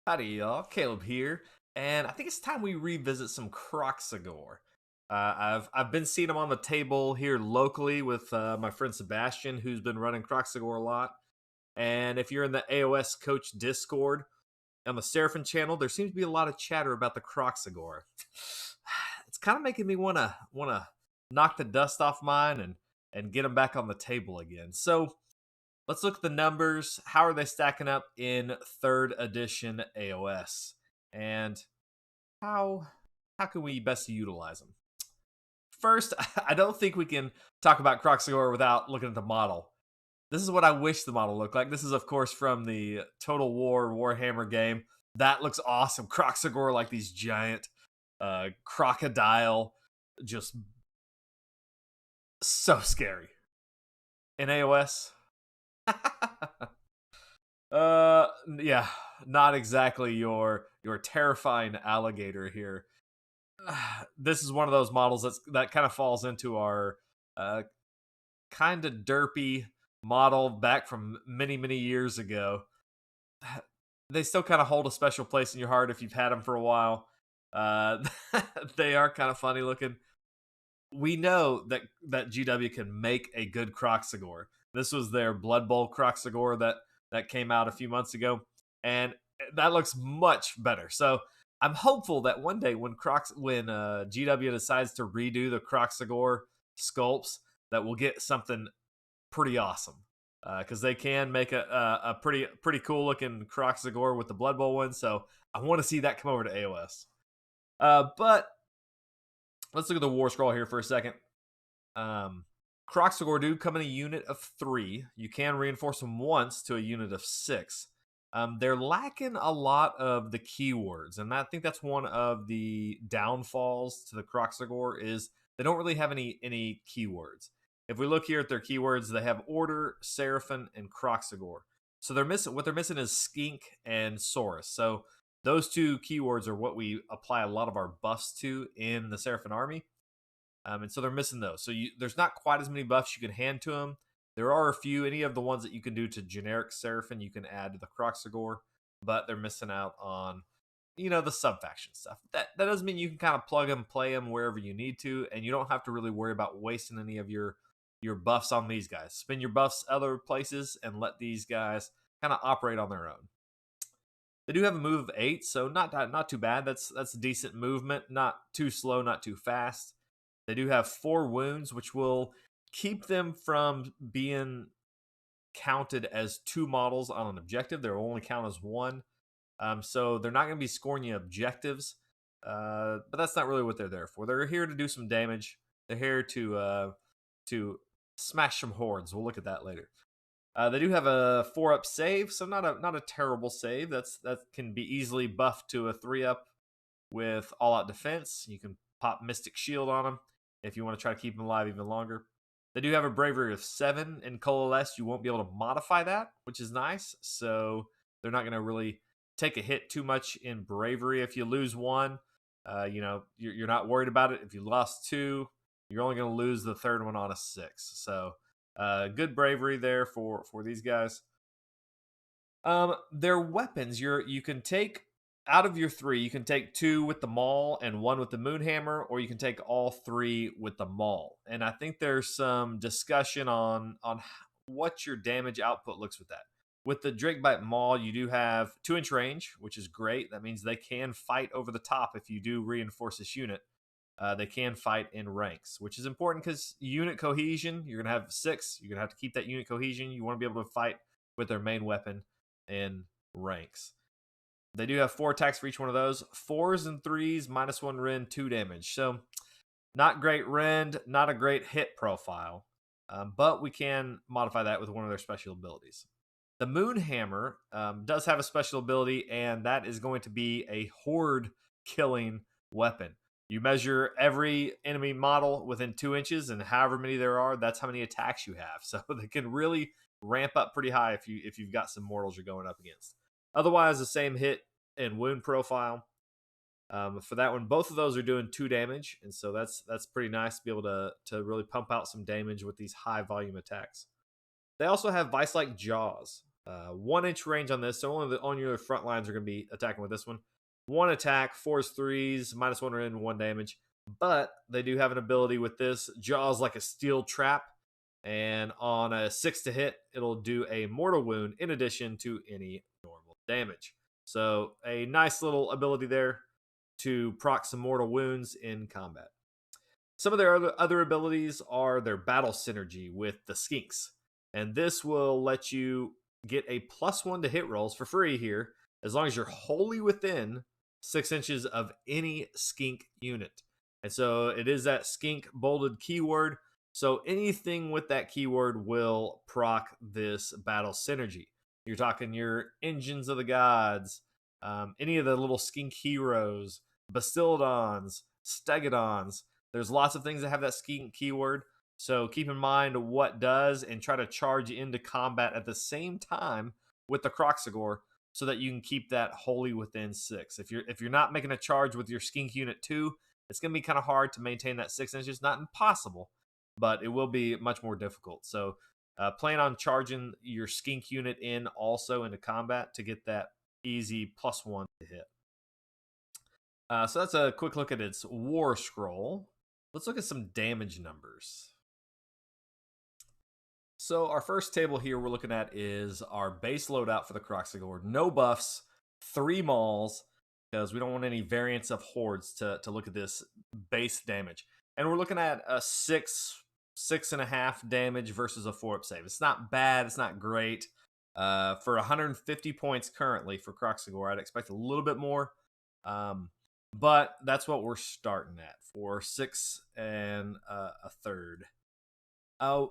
Howdy, y'all. Caleb here, and I think it's time we revisit some Kroxigor. I've been seeing them on the table here locally with my friend Sebastian, who's been running Kroxigor a lot. And if you're in the AOS Coach Discord on the Seraphim channel, there seems to be a lot of chatter about the Kroxigor. It's kind of making me wanna knock the dust off mine and get them back on the table again. So let's look at the numbers. How are they stacking up in third edition AOS? And how can we best utilize them? First, I don't think we can talk about Kroxigor without looking at the model. This is what I wish the model looked like. This is, of course, from the Total War Warhammer game. That looks awesome. Kroxigor, like these giant crocodile, just so scary. In AOS, yeah, not exactly your terrifying alligator here. This is one of those models that kind of falls into our kind of derpy model back from many years ago. They still kind of hold a special place in your heart if you've had them for a while. They are kind of funny looking. We know that GW can make a good Kroxigor. This was their Blood Bowl Kroxigor that came out a few months ago, and that looks much better. So I'm hopeful that one day when GW decides to redo the Kroxigor sculpts, that we'll get something pretty awesome. Because they can make a pretty cool looking Kroxigor with the Blood Bowl one. So I want to see that come over to AOS. But let's look at the Warscroll here for a second. Kroxigor do come in a unit of 3. You can reinforce them once to a unit of 6. They're lacking a lot of the keywords, and I think that's one of the downfalls to the Kroxigor is they don't really have any keywords. If we look here at their keywords, they have Order, Seraphim, and Kroxigor. So what they're missing is Skink and Saurus. So those two keywords are what we apply a lot of our buffs to in the Seraphim army. And so they're missing those. So there's not quite as many buffs you can hand to them. There are a few. Any of the ones that you can do to generic Seraphim, you can add to the Kroxigor, but they're missing out on, the sub-faction stuff. That doesn't mean you can kind of plug them, play them wherever you need to, and you don't have to really worry about wasting any of your buffs on these guys. Spend your buffs other places and let these guys kind of operate on their own. They do have a move of 8, so not too bad. That's a decent movement. Not too slow, not too fast. They do have 4 wounds, which will keep them from being counted as 2 models on an objective. They'll only count as 1. So they're not going to be scoring you objectives. But that's not really what they're there for. They're here to do some damage. They're here to smash some hordes. We'll look at that later. They do have a 4-up save, so not a terrible save. That can be easily buffed to a 3-up with all-out defense. You can pop Mystic Shield on them if you want to try to keep them alive even longer. They do have a bravery of 7 in Coalesce. You won't be able to modify that, which is nice. So they're not going to really take a hit too much in bravery. If you lose 1, you're not worried about it. If you lost 2, you're only going to lose the 3rd one on a 6. So good bravery there for these guys. Their weapons, you can take out of your 3, you can take 2 with the Maul and 1 with the Moonhammer, or you can take all 3 with the Maul. And I think there's some discussion on what your damage output looks with that. With the Drakebite Maul, you do have 2-inch range, which is great. That means they can fight over the top if you do reinforce this unit. They can fight in ranks, which is important because unit cohesion, you're going to have 6. You're going to have to keep that unit cohesion. You want to be able to fight with their main weapon in ranks. They do have 4 attacks for each one of those. 4s and 3s, -1 rend, 2 damage. So not great rend, not a great hit profile. But we can modify that with one of their special abilities. The Moonhammer does have a special ability, and that is going to be a horde killing weapon. You measure every enemy model within 2 inches, and however many there are, that's how many attacks you have. So they can really ramp up pretty high if you've got some mortals you're going up against. Otherwise, the same hit and wound profile. For that one, both of those are doing 2 damage, and so that's pretty nice to be able to really pump out some damage with these high volume attacks. They also have Vice-like Jaws. 1 inch range on this, so only your front lines are going to be attacking with this one. 1 attack, 4s, 3s, -1 and 1 damage. But they do have an ability with this. Jaws like a steel trap. And on a 6 to hit, it'll do a mortal wound in addition to any normal damage. So a nice little ability there to proc some mortal wounds in combat. Some of their other abilities are their battle synergy with the skinks. And this will let you get a +1 to hit rolls for free here, as long as you're wholly within 6 inches of any skink unit. And so it is that skink bolded keyword. So anything with that keyword will proc this battle synergy. You're talking your engines of the gods, any of the little skink heroes, Bastildons, Stegodons. There's lots of things that have that skink keyword. So keep in mind what does and try to charge into combat at the same time with the Kroxigor so that you can keep that wholly within 6. If you're not making a charge with your skink unit 2, it's going to be kind of hard to maintain that 6 inches. Not impossible, but it will be much more difficult. So plan on charging your skink unit in also into combat to get that easy +1 to hit. So that's a quick look at its war scroll. Let's look at some damage numbers. So our first table here we're looking at is our base loadout for the Kroxigor. No buffs, 3 Mauls, because we don't want any variants of hordes to look at this base damage. And we're looking at a 6.5 damage versus a 4-up save. It's not bad, it's not great. For 150 points currently for Kroxigor, I'd expect a little bit more. But that's what we're starting at for 6 1/3.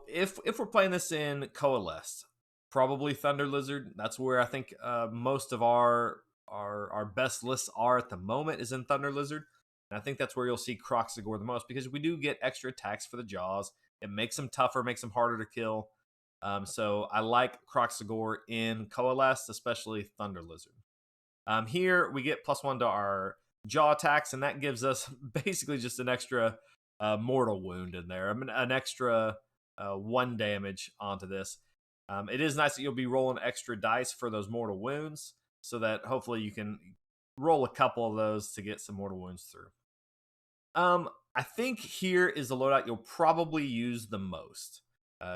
If we're playing this in Coalesced, probably Thunder Lizard. That's where I think most of our best lists are at the moment is in Thunder Lizard. And I think that's where you'll see Kroxigor the most, because we do get extra attacks for the jaws. It makes them tougher, makes them harder to kill. So I like Kroxigor in Coalesced, especially Thunder Lizard. Here we get +1 to our jaw attacks, and that gives us basically just an extra mortal wound in there. I mean, an extra 1 damage onto this. It is nice that you'll be rolling extra dice for those mortal wounds, so that hopefully you can roll a couple of those to get some mortal wounds through. I think here is the loadout you'll probably use the most.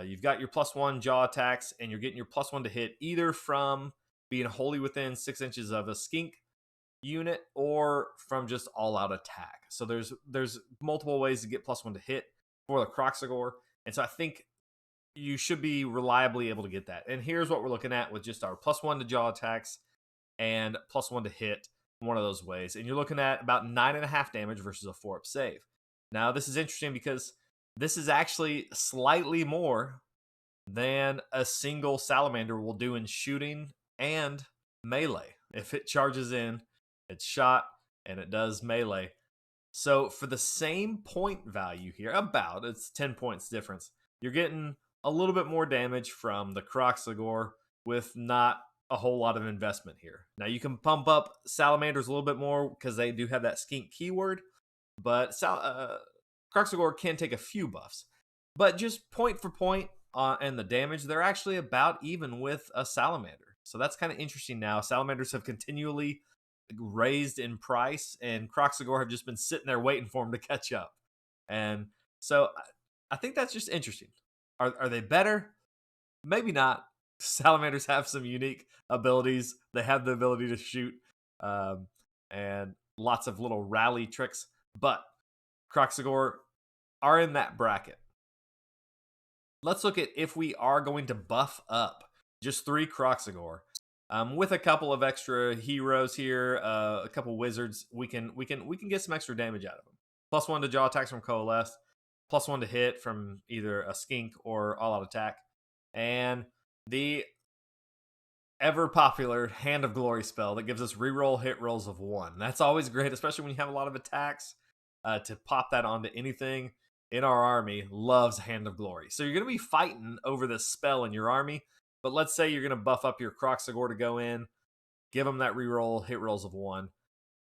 You've got your +1 jaw attacks, and you're getting your +1 to hit either from being wholly within 6 inches of a skink unit or from just all-out attack. So there's multiple ways to get +1 to hit for the Kroxigor, and so I think you should be reliably able to get that. And here's what we're looking at with just our +1 to jaw attacks and +1 to hit one of those ways. And you're looking at about 9.5 damage versus a 4-up save. Now, this is interesting because this is actually slightly more than a single salamander will do in shooting and melee. If it charges in, it's shot, and it does melee. So for the same point value here, it's 10 points difference, you're getting a little bit more damage from the Kroxigor with not a whole lot of investment here. Now you can pump up salamanders a little bit more because they do have that skink keyword, but Kroxigor can take a few buffs. But just point for point and the damage, they're actually about even with a salamander. So that's kind of interesting now. Salamanders have continually raised in price, and Kroxigor have just been sitting there waiting for them to catch up. And so I think that's just interesting. Are they better? Maybe not. Salamanders have some unique abilities. They have the ability to shoot and lots of little rally tricks, but Kroxigor are in that bracket. Let's look at if we are going to buff up just 3 Kroxigor. With a couple of extra heroes here, a couple wizards, we can get some extra damage out of them. +1 to jaw attacks from Coalesce, +1 to hit from either a skink or all-out attack, and the ever popular Hand of Glory spell that gives us reroll hit rolls of 1. That's always great, especially when you have a lot of attacks. To pop that onto anything in our army loves Hand of Glory. So you're going to be fighting over this spell in your army. But let's say you're going to buff up your Kroxigor to go in, give them that reroll hit rolls of 1.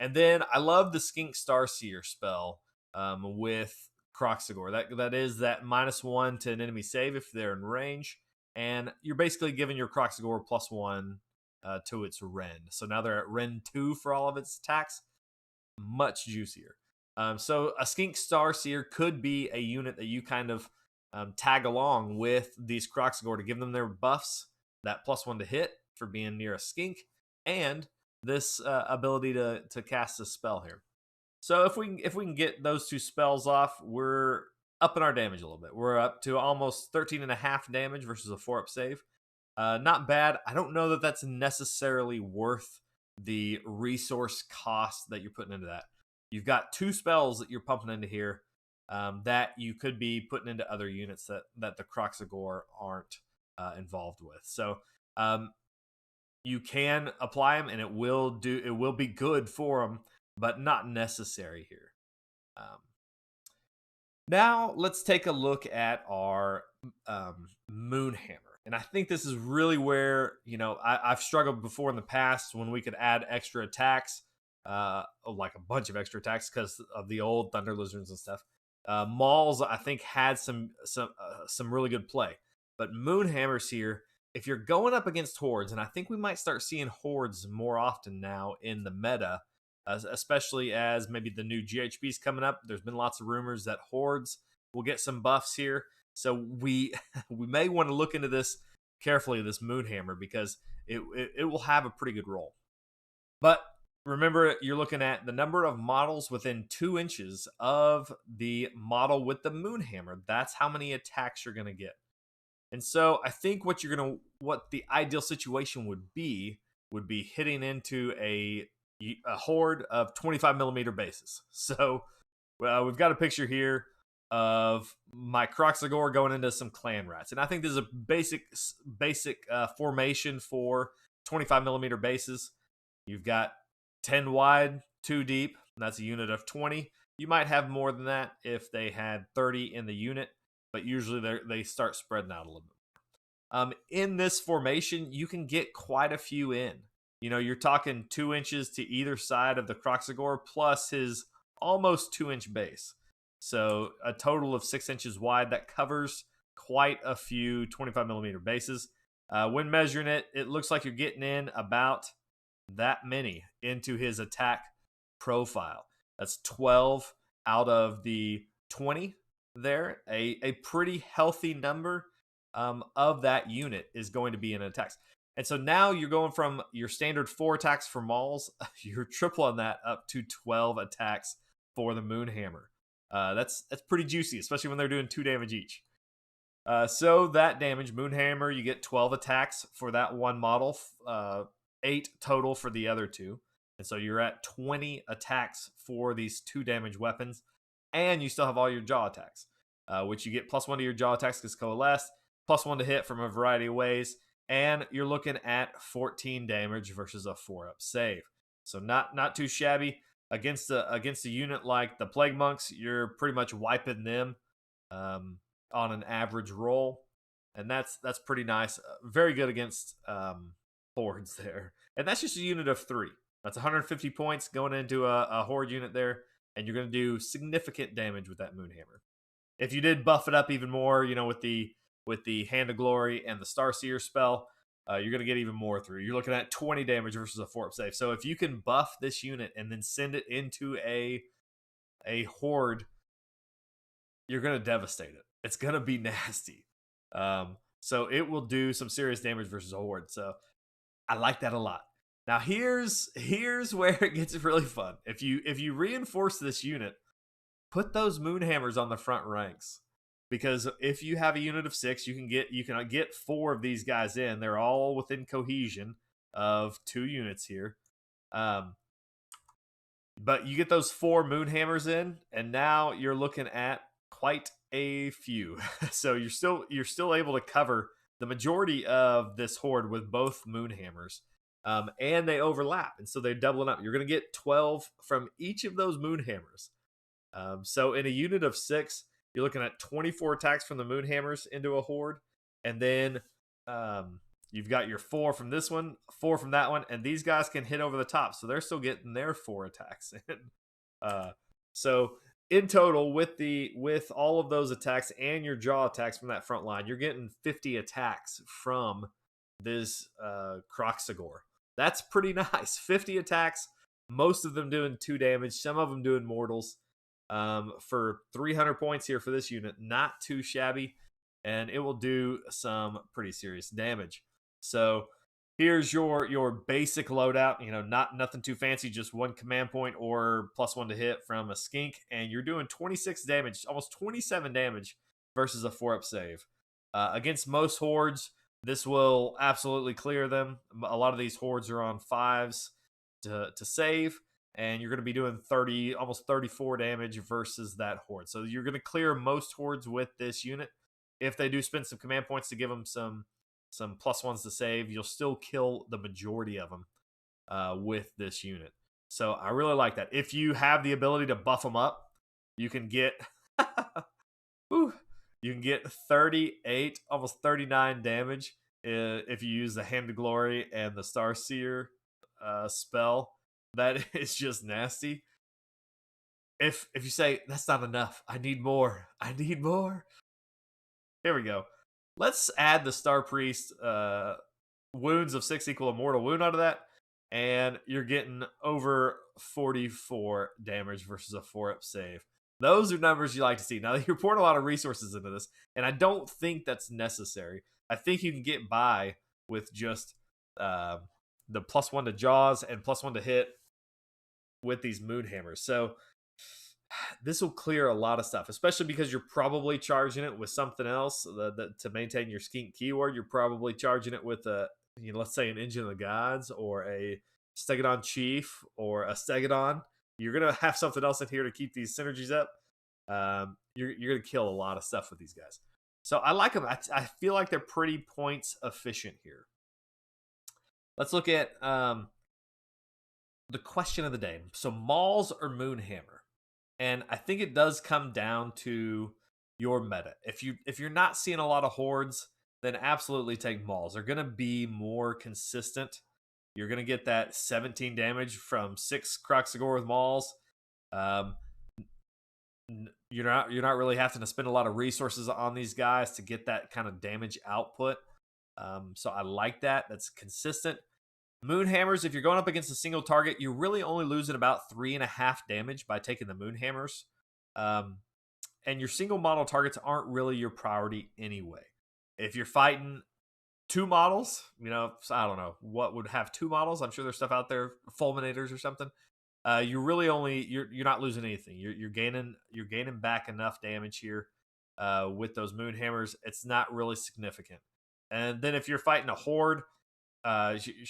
And then I love the Skink Starseer spell with Kroxigor. That is that -1 to an enemy save if they're in range. and you're basically giving your Kroxigor +1 to its Rend. So now they're at Rend 2 for all of its attacks. Much juicier. So a Skink Starseer could be a unit that you kind of tag along with these Kroxigor to give them their buffs, that +1 to hit for being near a skink, and this ability to cast a spell here. So if we can get those two spells off, we're upping our damage a little bit. We're up to almost 13.5 damage versus a 4-up save. Not bad. I don't know that that's necessarily worth the resource cost that you're putting into that. You've got 2 spells that you're pumping into here that you could be putting into other units that the Kroxigor aren't involved with. So you can apply them, and it will be good for them, but not necessary here. Now let's take a look at our Moonhammer. And I think this is really where, I've struggled before in the past when we could add extra attacks, like a bunch of extra attacks because of the old Thunder Lizards and stuff. Mauls, I think, had some really good play. But Moonhammers here, if you're going up against hordes, and I think we might start seeing hordes more often now in the meta, especially as maybe the new GHB's coming up. There's been lots of rumors that hordes will get some buffs here. So we may want to look into this carefully, this Moonhammer, because it will have a pretty good role. But remember, you're looking at the number of models within 2 inches of the model with the Moonhammer. That's how many attacks you're going to get. And so I think what the ideal situation would be hitting into a horde of 25mm bases. So we've got a picture here of my Kroxigor going into some clan rats, and I think this is a basic formation for 25mm bases. You've got 10 wide, 2 deep, and that's a unit of 20. You might have more than that if they had 30 in the unit, but usually they start spreading out a little bit. In this formation, you can get quite a few in. You're talking 2 inches to either side of the Kroxigor plus his almost 2-inch base. So a total of 6 inches wide. That covers quite a few 25mm bases. When measuring it, it looks like you're getting in about that many into his attack profile. That's 12 out of the 20 there. A pretty healthy number of that unit is going to be in attacks. And so now you're going from your standard 4 attacks for Mauls, you're tripling that up to 12 attacks for the Moonhammer. That's pretty juicy, especially when they're doing 2 damage each. So that damage, Moonhammer, you get 12 attacks for that one model, 8 total for the other 2. And so you're at 20 attacks for these 2 damage weapons. And you still have all your jaw attacks, which you get +1 to your jaw attacks because coalesced, +1 to hit from a variety of ways. And you're looking at 14 damage versus a 4-up save. So not too shabby. Against a unit like the Plague Monks, you're pretty much wiping them on an average roll. And that's pretty nice. Very good against hordes there. And that's just a unit of 3. That's 150 points going into a horde unit there. And you're going to do significant damage with that Moonhammer. If you did buff it up even more, with the Hand of Glory and the Starseer spell, you're going to get even more through. You're looking at 20 damage versus a 4-up save. So if you can buff this unit and then send it into a horde, you're going to devastate it. It's going to be nasty. So it will do some serious damage versus a horde. So I like that a lot. Now here's where it gets really fun. If you reinforce this unit, put those Moonhammers on the front ranks. Because if you have a unit of 6, you can get 4 of these guys in. They're all within cohesion of 2 units here. But you get those 4 Moonhammers in, and now you're looking at quite a few. So you're still able to cover the majority of this horde with both Moonhammers. And they overlap, and so they're doubling up. You're going to get 12 from each of those Moonhammers. So in a unit of 6, you're looking at 24 attacks from the Moonhammers into a horde. And then you've got your 4 from this one, 4 from that one. And these guys can hit over the top. So they're still getting their 4 attacks in. So in total, with all of those attacks and your jaw attacks from that front line, you're getting 50 attacks from this Kroxigor. That's pretty nice. 50 attacks, most of them doing 2 damage, some of them doing mortals. For 300 points here for this unit, not too shabby, and it will do some pretty serious damage. So here's your basic loadout. You know, nothing too fancy, just 1 command point or +1 to hit from a skink, and you're doing 26 damage, almost 27 damage versus a 4-up save. Against most hordes, this will absolutely clear them. A lot of these hordes are on 5s to save, and you're going to be doing almost 34 damage versus that horde. So you're going to clear most hordes with this unit. If they do spend some command points to give them some +1s to save, you'll still kill the majority of them with this unit. So I really like that. If you have the ability to buff them up, you can get you can get 38, almost 39 damage if you use the Hand of Glory and the Starseer spell. That is just nasty. If you say that's not enough, I need more. Here we go. Let's add the Star Priest wounds of 6 equal a mortal wound onto that, and you're getting over 44 damage versus a 4-up save. Those are numbers you like to see. Now, you're pouring a lot of resources into this, and I don't think that's necessary. I think you can get by with just the +1 to jaws and +1 to hit with these Moonhammers. So this will clear a lot of stuff, especially because you're probably charging it with something else to maintain your skink keyword. You're probably charging it with let's say an Engine of the Gods or a Stegodon Chief or a Stegodon. You're gonna have something else in here to keep these synergies up. You're gonna kill a lot of stuff with these guys. So I like them. I feel like they're pretty points efficient here. Let's look at the question of the day. So Mauls or Moonhammer? And I think it does come down to your meta. If you're not seeing a lot of hordes, then absolutely take Mauls. They're going to be more consistent. You're going to get that 17 damage from 6 Kroxigor with Mauls. You're not really having to spend a lot of resources on these guys to get that kind of damage output. So I like that. That's consistent. Moonhammers, if you're going up against a single target, you're really only losing about 3.5 damage by taking the Moonhammers. And your single model targets aren't really your priority anyway. If you're fighting 2 models, I don't know what would have 2 models. I'm sure there's stuff out there, fulminators or something. You're really you're not losing anything. You're gaining back enough damage here with those Moonhammers. It's not really significant. And then if you're fighting a horde,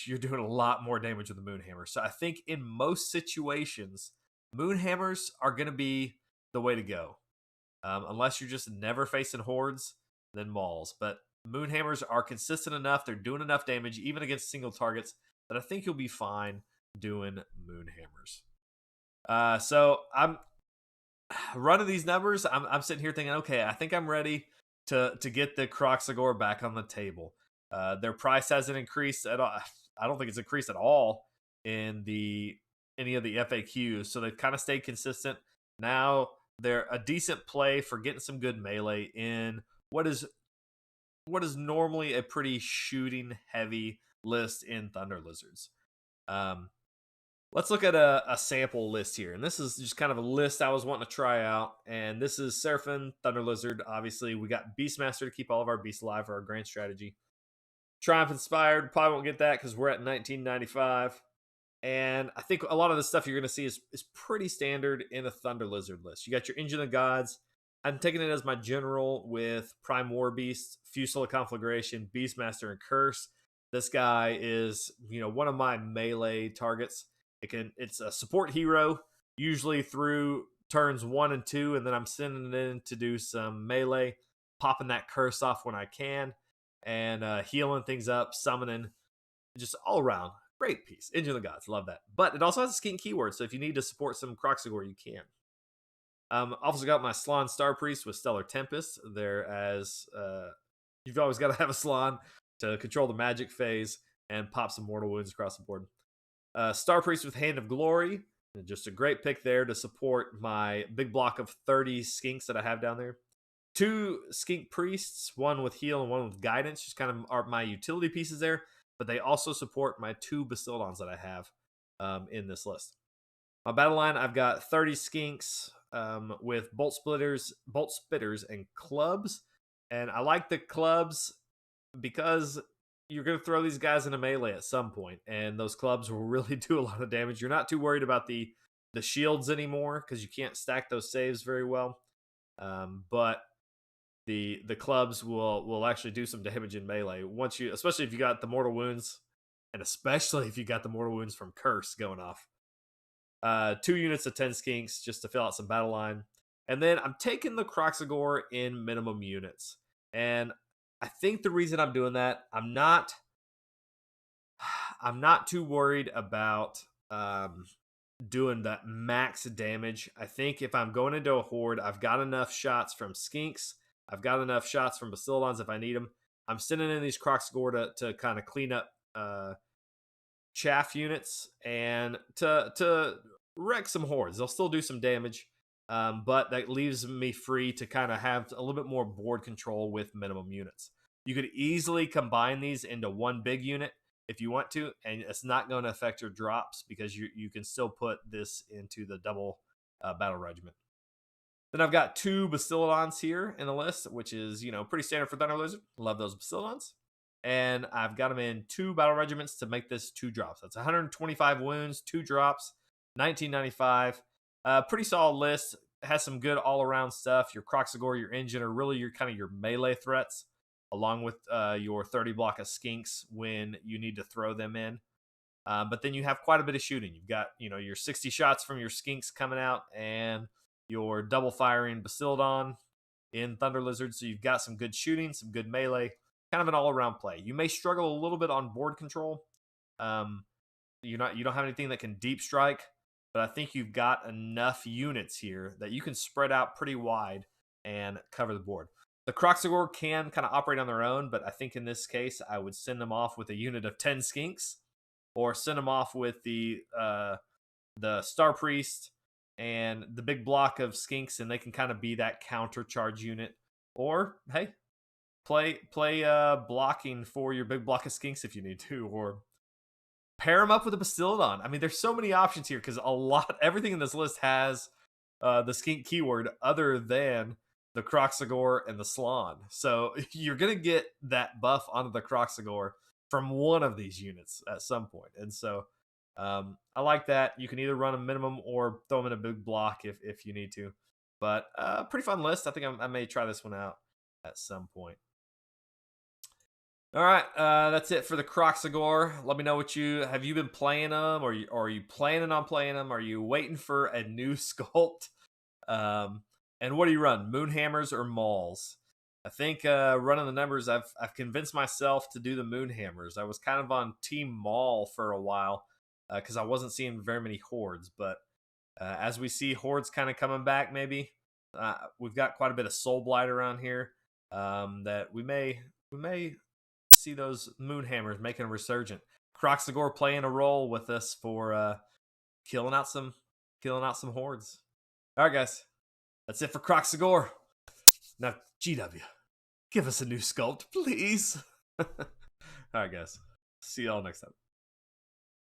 you're doing a lot more damage with the Moonhammer. So I think in most situations, Moonhammers are going to be the way to go. Unless you're just never facing hordes, then Mauls. But Moonhammers are consistent enough. They're doing enough damage, even against single targets, that I think you'll be fine doing Moonhammers. So I'm running these numbers. I'm sitting here thinking, okay, I think I'm ready to get the Kroxigor back on the table. Their price hasn't increased at all. I don't think it's increased at all in any of the FAQs. So they've kind of stayed consistent. Now they're a decent play for getting some good melee in what is normally a pretty shooting heavy list in Thunder Lizards. Let's look at a sample list here. And this is just kind of a list I was wanting to try out. And this is Seraphim, Thunder Lizard. Obviously, we got Beastmaster to keep all of our beasts alive for our grand strategy. Triumph Inspired, probably won't get that because we're at 1995. And I think a lot of the stuff you're going to see is pretty standard in a Thunder Lizard list. You got your Engine of Gods. I'm taking it as my general with Prime War Beast, Fusilic Conflagration, Beastmaster, and Curse. This guy is, one of my melee targets. It's a support hero, usually through turns 1 and 2, and then I'm sending it in to do some melee, popping that curse off when I can, and healing things up, summoning, just all around. Great piece. Engine of the Gods, love that. But it also has a skink keyword, so if you need to support some Kroxigor, you can. Also got my Slann Star Priest with Stellar Tempest. You've always got to have a Slann to control the magic phase and pop some mortal wounds across the board. Star Priest with Hand of Glory. Just a great pick there to support my big block of 30 skinks that I have down there. 2 skink priests, one with heal and one with guidance, just kind of are my utility pieces there, but they also support my 2 Basildons that I have in this list. My battle line, I've got 30 skinks with bolt spitters, and clubs. And I like the clubs because you're going to throw these guys into melee at some point, and those clubs will really do a lot of damage. You're not too worried about the shields anymore because you can't stack those saves very well. But the clubs will actually do some damage in melee once you, especially if you got the mortal wounds, and especially if you got the mortal wounds from Curse going off. 2 units of 10 skinks just to fill out some battle line. And then I'm taking the Kroxigor in minimum units. And I think the reason I'm doing that, I'm not too worried about doing that max damage. I think if I'm going into a horde, I've got enough shots from skinks. I've got enough shots from Basildons if I need them. I'm sending in these Kroxigor to kind of clean up chaff units and to wreck some hordes. They'll still do some damage, but that leaves me free to kind of have a little bit more board control with minimum units. You could easily combine these into one big unit if you want to, and it's not going to affect your drops because you can still put this into the double battle regiment. Then I've got 2 Basildons here in the list, which is, pretty standard for Thunder Lizard. Love those Basildons. And I've got them in 2 battle regiments to make this 2 drops. That's 125 wounds, 2 drops, 1995. Pretty solid list. It has some good all-around stuff. Your Kroxigor, your engine are really your kind of your melee threats, along with your 30 block of skinks when you need to throw them in. But then you have quite a bit of shooting. You've got, your 60 shots from your skinks coming out and your double firing Basildon in Thunder Lizard. So you've got some good shooting, some good melee, kind of an all-around play. You may struggle a little bit on board control. You don't have anything that can deep strike, but I think you've got enough units here that you can spread out pretty wide and cover the board. The Kroxigor can kind of operate on their own, but I think in this case, I would send them off with a unit of 10 skinks, or send them off with the Star Priest and the big block of skinks, and they can kind of be that counter charge unit. Or, hey, play blocking for your big block of skinks if you need to, or pair them up with a Basildon. I mean, there's so many options here because everything in this list has the skink keyword other than the Kroxigor and the Slon. So you're going to get that buff onto the Kroxigor from one of these units at some point. And so I like that. You can either run a minimum or throw them in a big block if you need to. But pretty fun list. I think I may try this one out at some point. All right, that's it for the Kroxigor. Let me know have you been playing them, or are you planning on playing them? Are you waiting for a new sculpt? And what do you run, Moonhammers or Mauls? I think running the numbers, I've convinced myself to do the Moonhammers. I was kind of on Team Maul for a while because I wasn't seeing very many hordes. But as we see hordes kind of coming back, maybe we've got quite a bit of Soul Blight around here that we may see those Moonhammers making a resurgent. Kroxigor playing a role with us for killing out some hordes. All right, guys, that's it for Kroxigor. Now, GW, give us a new sculpt, please. All right, guys. See y'all next time.